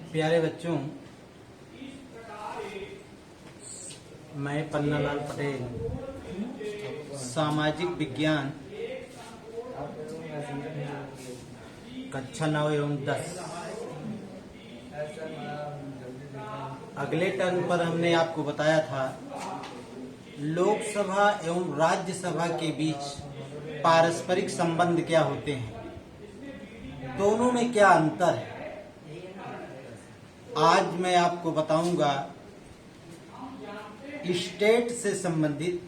प्यारे बच्चों, मैं पन्नालाल पटेल सामाजिक विज्ञान कक्षा 9 एवं 10 अगले टर्म पर हमने आपको बताया था लोकसभा एवं राज्यसभा के बीच पारस्परिक संबंध क्या होते हैं, दोनों में क्या अंतर है। आज मैं आपको बताऊंगा स्टेट से संबंधित,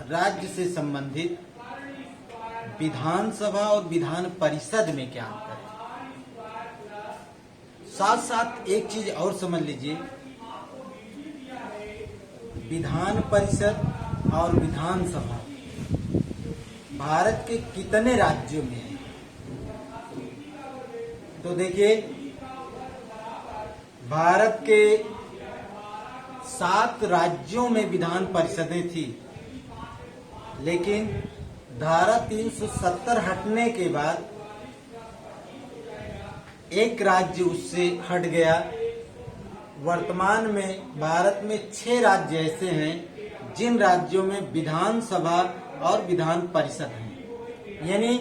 राज्य से संबंधित विधानसभा और विधान परिषद में क्या अंतर है। साथ साथ एक चीज और समझ लीजिए, विधान परिषद और विधानसभा भारत के कितने राज्यों में है। तो देखिए, भारत के 7 राज्यों में विधान परिषदें थी, लेकिन धारा 370 हटने के बाद एक राज्य उससे हट गया। वर्तमान में भारत में 6 राज्य ऐसे हैं जिन राज्यों में विधानसभा और विधान परिषद है, यानी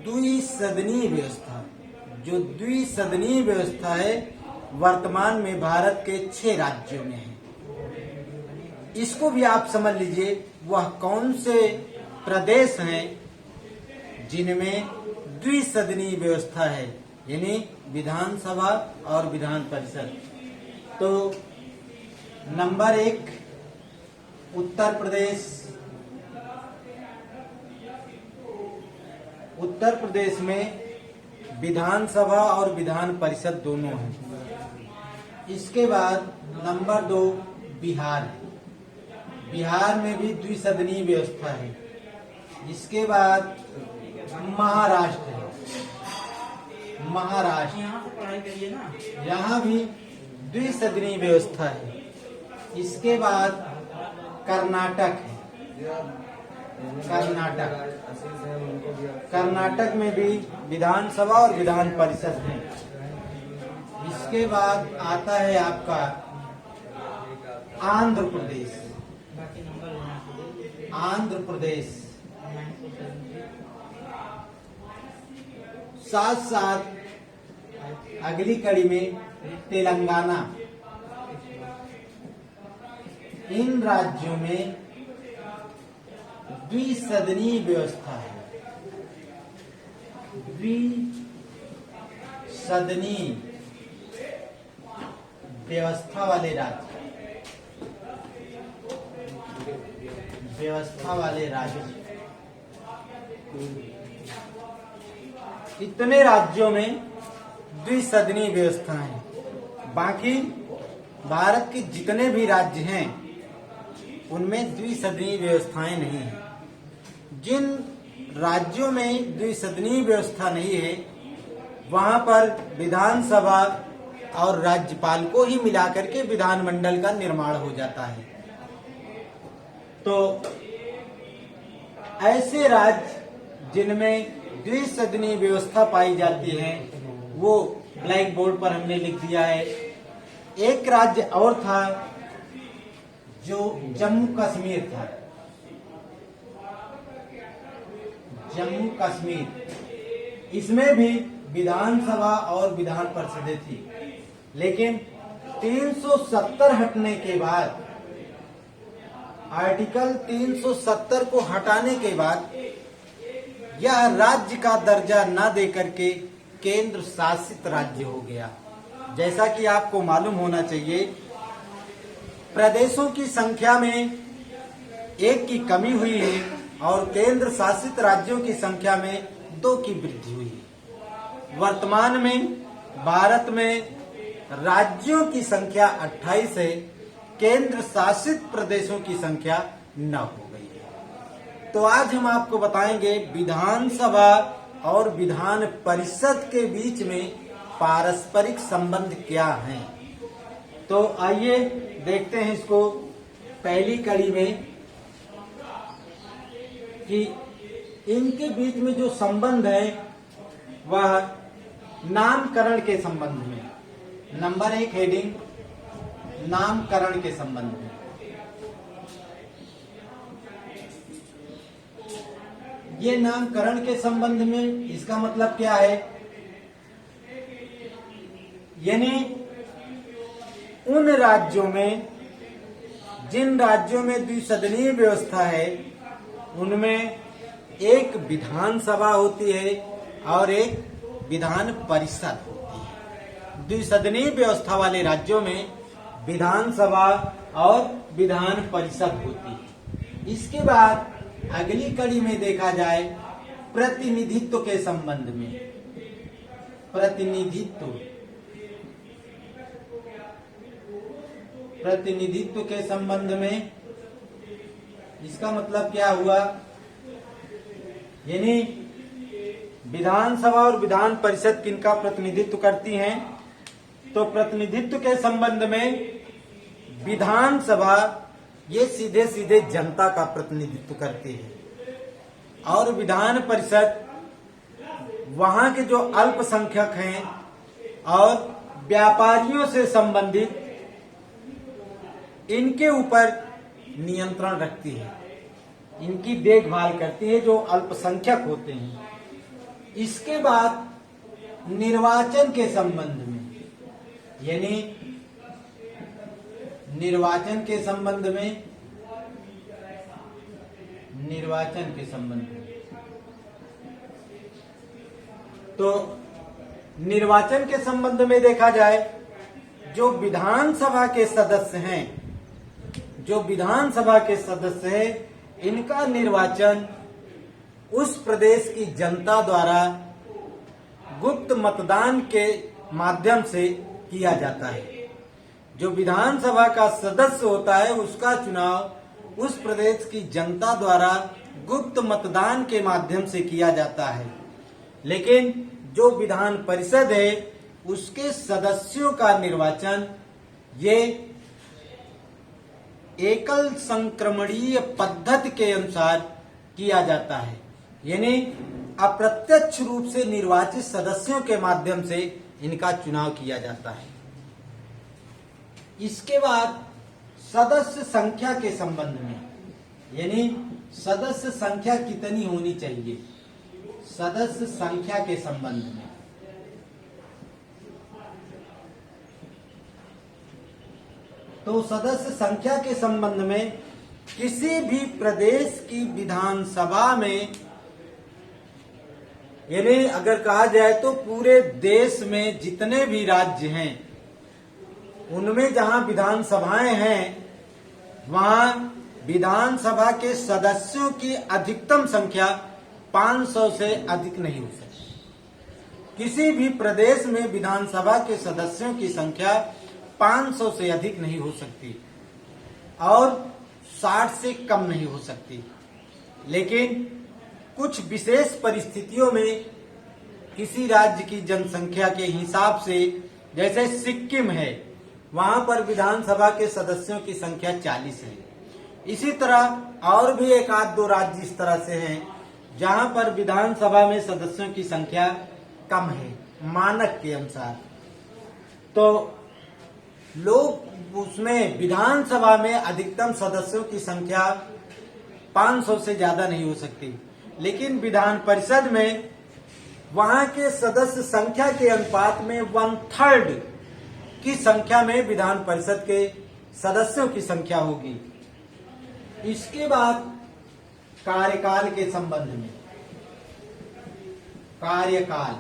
द्विसदनीय व्यवस्था। जो द्विसदनीय व्यवस्था है वर्तमान में भारत के 6 राज्यों में है। इसको भी आप समझ लीजिए, वह कौन से प्रदेश हैं जिनमें द्विसदनीय व्यवस्था है, यानी विधानसभा और विधान परिषद। तो नंबर 1 उत्तर प्रदेश। उत्तर प्रदेश में विधानसभा और विधान परिषद दोनों हैं। इसके बाद नंबर 2 बिहार है। बिहार में भी द्विसदनीय व्यवस्था है। इसके बाद महाराष्ट्र है। महाराष्ट्र, यहाँ से पढ़ाई करिए ना, यहाँ भी द्विसदनीय व्यवस्था है। इसके बाद कर्नाटक है। कर्नाटक में भी विधानसभा और विधान परिषद है। इसके बाद आता है आपका आंध्र प्रदेश। आंध्र प्रदेश, साथ साथ अगली कड़ी में तेलंगाना। इन राज्यों में द्विसदनीय व्यवस्था है। द्विसदनीय व्यवस्था वाले राज्य, व्यवस्था वाले राज्य। इतने राज्यों में द्विसदनीय व्यवस्था है। बाकी भारत के जितने भी राज्य हैं उनमें द्विसदनीय व्यवस्थाएं नहीं है। जिन राज्यों में द्विसदनीय व्यवस्था नहीं है वहां पर विधानसभा और राज्यपाल को ही मिलाकर के विधानमंडल का निर्माण हो जाता है। तो ऐसे राज्य जिनमें द्विसदनीय व्यवस्था पाई जाती है वो ब्लैक बोर्ड पर हमने लिख दिया है। एक राज्य और था जो जम्मू कश्मीर था। जम्मू कश्मीर, इसमें भी विधानसभा और विधान परिषदें थी, लेकिन 370 हटने के बाद, आर्टिकल 370 को हटाने के बाद यह राज्य का दर्जा न देकर के केंद्र शासित राज्य हो गया। जैसा कि आपको मालूम होना चाहिए, प्रदेशों की संख्या में 1 की कमी हुई है और केंद्र शासित राज्यों की संख्या में 2 की वृद्धि हुई है। वर्तमान में भारत में राज्यों की संख्या 28 है, केंद्र शासित प्रदेशों की संख्या 9 हो गई है। तो आज हम आपको बताएंगे विधानसभा और विधान परिषद के बीच में पारस्परिक संबंध क्या हैं। तो आइए देखते हैं इसको पहली कड़ी में कि इनके बीच में जो संबंध है वह नामकरण के संबंध में। नंबर 1 हेडिंग नामकरण के संबंध में। ये नामकरण के संबंध में इसका मतलब क्या है, यानी उन राज्यों में, जिन राज्यों में द्विसदनीय व्यवस्था है, उनमें एक विधानसभा होती है और एक विधान परिषद होती है। द्विसदनीय व्यवस्था वाले राज्यों में विधानसभा और विधान परिषद होती है। इसके बाद अगली कड़ी में देखा जाए प्रतिनिधित्व के संबंध में। प्रतिनिधित्व के संबंध में इसका मतलब क्या हुआ, यानी विधानसभा और विधान परिषद किनका प्रतिनिधित्व करती हैं, तो प्रतिनिधित्व के संबंध में विधानसभा ये सीधे सीधे जनता का प्रतिनिधित्व करती है और विधान परिषद वहां के जो अल्पसंख्यक हैं और व्यापारियों से संबंधित इनके ऊपर नियंत्रण रखती है, इनकी देखभाल करती है जो अल्पसंख्यक होते हैं। इसके बाद निर्वाचन के संबंध में, यानी निर्वाचन के संबंध में तो निर्वाचन के संबंध में देखा जाए जो विधानसभा के सदस्य हैं, इनका निर्वाचन उस प्रदेश की जनता द्वारा गुप्त मतदान के माध्यम से किया जाता है। जो विधानसभा का सदस्य होता है उसका चुनाव उस प्रदेश की जनता द्वारा गुप्त मतदान के माध्यम से किया जाता है, लेकिन जो विधान परिषद है उसके सदस्यों का निर्वाचन ये एकल संक्रमणीय पद्धति के अनुसार किया जाता है, यानी अप्रत्यक्ष रूप से निर्वाचित सदस्यों के माध्यम से इनका चुनाव किया जाता है। इसके बाद सदस्य संख्या के संबंध में, यानी सदस्य संख्या कितनी होनी चाहिए, सदस्य संख्या के संबंध में तो सदस्य संख्या के संबंध में किसी भी प्रदेश की विधानसभा में, यानी अगर कहा जाए तो पूरे देश में जितने भी राज्य हैं उनमें जहां विधानसभाएं हैं वहां विधानसभा के सदस्यों की अधिकतम संख्या 500 से अधिक नहीं हो सकती। किसी भी प्रदेश में विधानसभा के सदस्यों की संख्या 500 से अधिक नहीं हो सकती और 60 से कम नहीं हो सकती, लेकिन कुछ विशेष परिस्थितियों में किसी राज्य की जनसंख्या के हिसाब से, जैसे सिक्किम है, वहां पर विधानसभा के सदस्यों की संख्या 40 है। इसी तरह और भी एक आध दो राज्य इस तरह से हैं जहां पर विधानसभा में सदस्यों की संख्या कम है मानक के अनुसार। तो लोग उसमें विधानसभा में अधिकतम सदस्यों की संख्या 500 से ज्यादा नहीं हो सकती, लेकिन विधान परिषद में वहां के सदस्य संख्या के अनुपात में 1/3 की संख्या में विधान परिषद के सदस्यों की संख्या होगी। इसके बाद कार्यकाल के संबंध में, कार्यकाल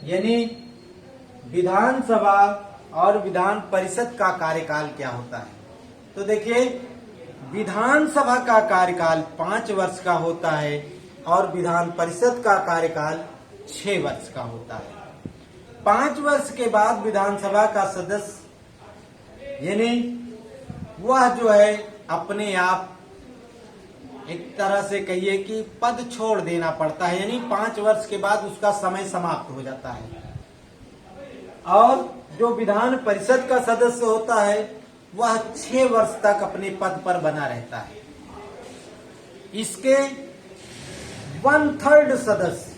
यानी विधानसभा और विधान परिषद का कार्यकाल क्या होता है। तो देखिए, विधानसभा का कार्यकाल 5 वर्ष का होता है और विधान परिषद का कार्यकाल 6 वर्ष का होता है। 5 वर्ष के बाद विधानसभा का सदस्य यानी वह जो है अपने आप एक तरह से कहिए कि पद छोड़ देना पड़ता है, यानी 5 वर्ष के बाद उसका समय समाप्त हो जाता है। और जो विधान परिषद का सदस्य होता है वह 6 वर्ष तक अपने पद पर बना रहता है। इसके 1/3 सदस्य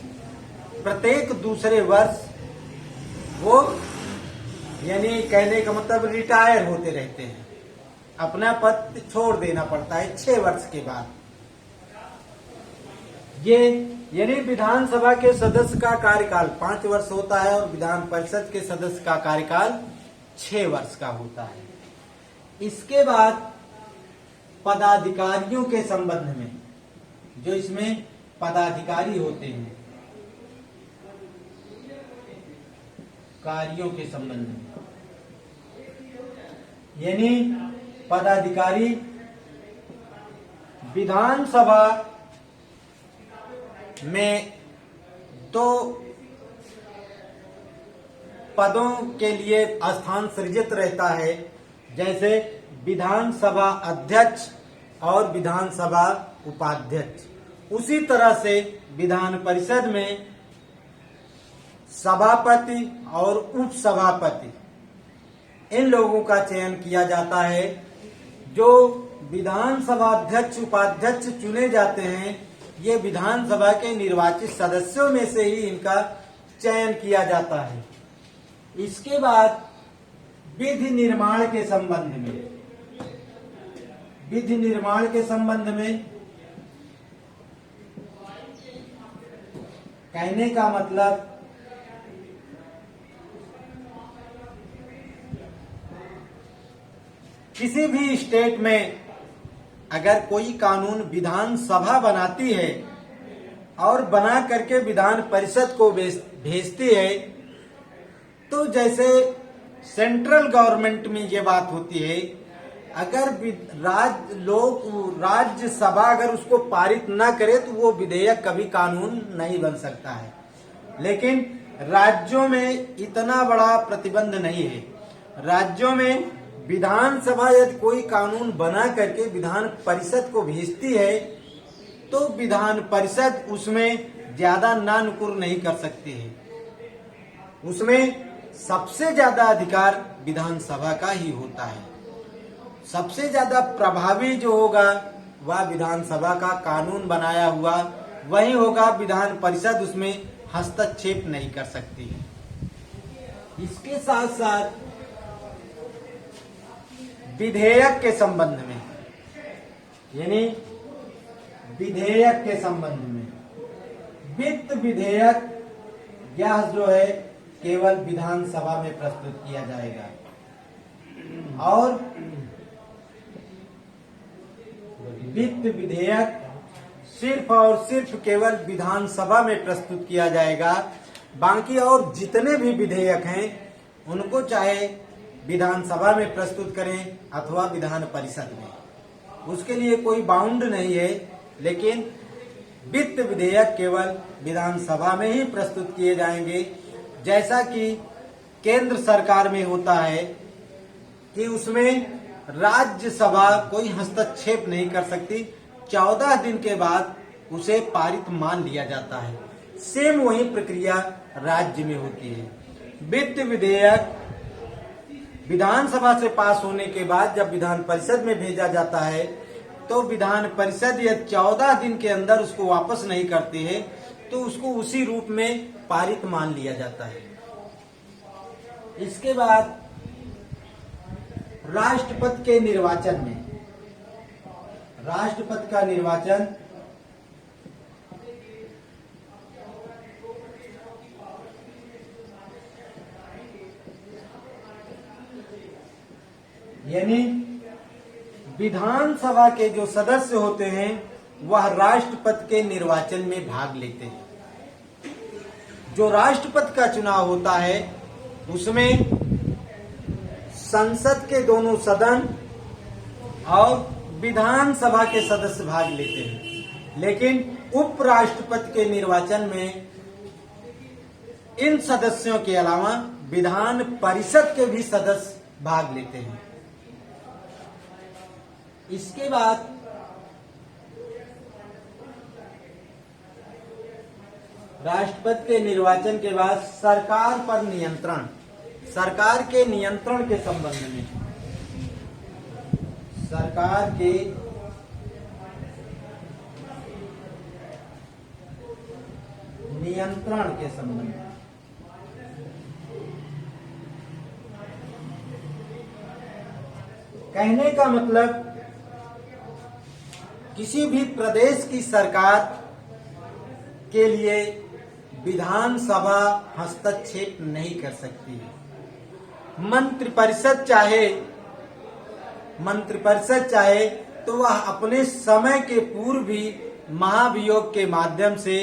प्रत्येक दूसरे वर्ष वो यानी कहने का मतलब रिटायर होते रहते हैं, अपना पद छोड़ देना पड़ता है 6 वर्ष के बाद। ये यानी विधानसभा के सदस्य का कार्यकाल 5 वर्ष होता है और विधान परिषद के सदस्य का कार्यकाल 6 वर्ष का होता है। इसके बाद पदाधिकारियों के संबंध में, जो इसमें पदाधिकारी होते हैं, कार्यों के संबंध में, यानी पदाधिकारी विधानसभा में 2 पदों के लिए स्थान सृजित रहता है, जैसे विधानसभा अध्यक्ष और विधानसभा उपाध्यक्ष। उसी तरह से विधान परिषद में सभापति और उपसभापति, इन लोगों का चयन किया जाता है। जो विधानसभा अध्यक्ष उपाध्यक्ष चुने जाते हैं, ये विधानसभा के निर्वाचित सदस्यों में से ही इनका चयन किया जाता है। इसके बाद विधि निर्माण के संबंध में, विधि निर्माण के संबंध में कहने का मतलब किसी भी स्टेट में अगर कोई कानून विधानसभा बनाती है और बना करके विधान परिषद को भेजती है, तो जैसे सेंट्रल गवर्नमेंट में ये बात होती है, अगर राज्यसभा अगर उसको पारित ना करे तो वो विधेयक कभी कानून नहीं बन सकता है। लेकिन राज्यों में इतना बड़ा प्रतिबंध नहीं है। राज्यों में विधानसभा यदि कोई कानून बना करके विधान परिषद को भेजती है, तो विधान परिषद उसमें ज्यादा नानुकुर नहीं कर सकती है। उसमें सबसे ज्यादा अधिकार विधानसभा का ही होता है। सबसे ज्यादा प्रभावी जो होगा वह विधानसभा का कानून बनाया हुआ वही होगा। विधान परिषद उसमें हस्तक्षेप नहीं कर सकती है। इसके साथ साथ विधेयक के संबंध में, यानी विधेयक के संबंध में वित्त विधेयक यह जो है केवल विधानसभा में प्रस्तुत किया जाएगा और वित्त विधेयक सिर्फ और सिर्फ केवल विधानसभा में प्रस्तुत किया जाएगा। बाकी और जितने भी विधेयक हैं उनको चाहे विधानसभा में प्रस्तुत करें अथवा विधान परिषद में, उसके लिए कोई बाउंड नहीं है। लेकिन वित्त विधेयक केवल विधानसभा में ही प्रस्तुत किए जाएंगे। जैसा कि केंद्र सरकार में होता है कि उसमें राज्यसभा कोई हस्तक्षेप नहीं कर सकती, 14 दिन के बाद उसे पारित मान लिया जाता है। सेम वही प्रक्रिया राज्य में होती है। वित्त विधेयक विधानसभा से पास होने के बाद जब विधान परिषद में भेजा जाता है, तो विधान परिषद यदि 14 दिन के अंदर उसको वापस नहीं करती है, तो उसको उसी रूप में पारित मान लिया जाता है। इसके बाद राष्ट्रपति के निर्वाचन में, राष्ट्रपति का निर्वाचन यानी विधानसभा के जो सदस्य होते हैं वह राष्ट्रपति के निर्वाचन में भाग लेते हैं। जो राष्ट्रपति का चुनाव होता है उसमें संसद के दोनों सदन और विधानसभा के सदस्य भाग लेते हैं। लेकिन उपराष्ट्रपति के निर्वाचन में इन सदस्यों के अलावा विधान परिषद के भी सदस्य भाग लेते हैं। इसके बाद राष्ट्रपति के निर्वाचन के बाद सरकार पर नियंत्रण, सरकार के नियंत्रण के संबंध में, सरकार के नियंत्रण के संबंध में कहने का मतलब किसी भी प्रदेश की सरकार के लिए विधानसभा हस्तक्षेप नहीं कर सकती है। मंत्रिपरिषद चाहे तो वह अपने समय के पूर्व भी महाभियोग के माध्यम से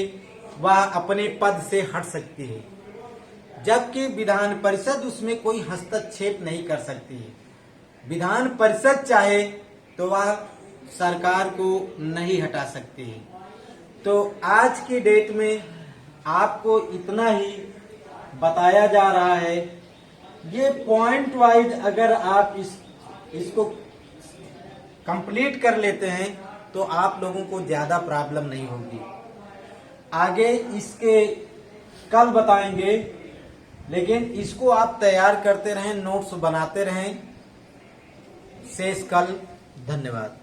वह अपने पद से हट सकती है, जबकि विधान परिषद उसमें कोई हस्तक्षेप नहीं कर सकती है। विधान परिषद चाहे तो वह सरकार को नहीं हटा सकती है। तो आज की डेट में आपको इतना ही बताया जा रहा है। ये पॉइंट वाइज अगर आप इसको कंप्लीट कर लेते हैं तो आप लोगों को ज्यादा प्रॉब्लम नहीं होगी। आगे इसके कल बताएंगे, लेकिन इसको आप तैयार करते रहें, नोट्स बनाते रहें। शेष कल। धन्यवाद।